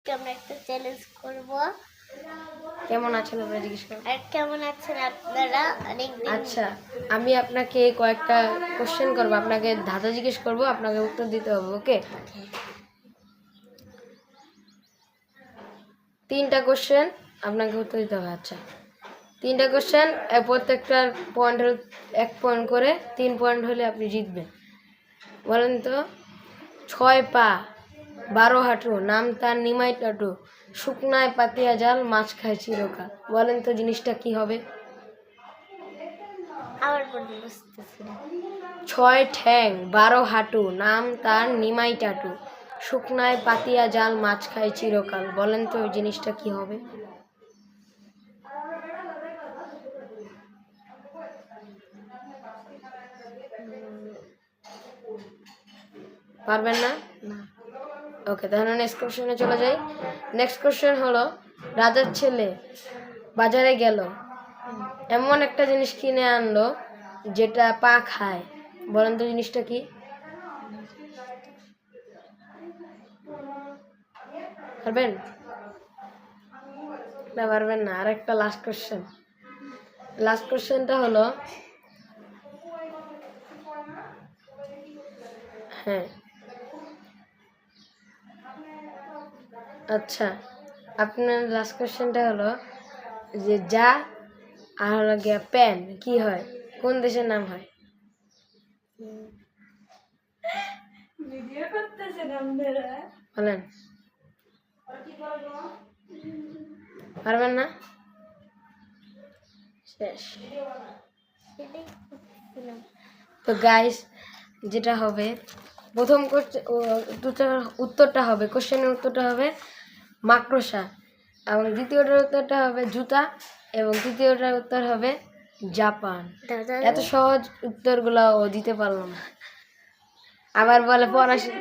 আজকে আমরা একটা চ্যালেঞ্জ করব। কেমন আছেন আপনারা জিজ্ঞেস করুন। আর কেমন আছেন আপনারা? আচ্ছা, আমি আপনাকে কয়েকটা কোশ্চেন করব, আপনাকে ধাঁধা জিজ্ঞেস করব, আপনাকে উত্তর দিতে হবে। ওকে, 3টা কোশ্চেন আপনাকে উত্তর দিতে হবে। আচ্ছা, 3টা কোশ্চেন, প্রত্যেকটার পয়েন্ট 1 পয়েন্ট করে, 3 পয়েন্ট হলে আপনি জিতবেন। বলেন তো, 6 পা 12 হাঁটু, নাম তার নিমাই টাটু, শুকনায় পাতিয়া জাল, মাছ খায় চিরকাল। বলেন তো জিনিসটা কি হবে? আবার বলতে বুঝতেছি না। 6 ঠ্যাং 12 হাঁটু, নাম তার নিমাই টাটু, শুকনায় পাতিয়া জাল, মাছ খায় চিরকাল। বলেন তো ওই জিনিসটা কি হবে? পারবেন না? ওকে, তাহলে নেক্সট কোশ্চেনে চলে যাই। নেক্সট কোশ্চেন হলো, রাজার ছেলে বাজারে গেল, এমন একটা জিনিস কিনে আনলো যেটা পা খায়। বলেন তো জিনিসটা কি? পারবেন না? পারবেন না? আর একটা লাস্ট কোশ্চেন। লাস্ট কোশ্চেনটা হলো, হ্যাঁ আচ্ছা, আপনার লাস্ট কোশ্চেনটা হলো যে যা আর হলো গিয়া প্যান কি হয়, কোন দেশের নাম হয়? বলেন। পারবেন না? শেষ। তো গাইস, যেটা হবে, প্রথম উত্তরটা হবে, কোশ্চেনের উত্তরটা হবে মাকড়সা, এবং দ্বিতীয়টার উত্তরটা হবে জুতা, এবং তৃতীয়টার উত্তর হবে জাপান। এত সহজ উত্তরগুলো ও দিতে পারলো না, আবার বলে পড়াশোনা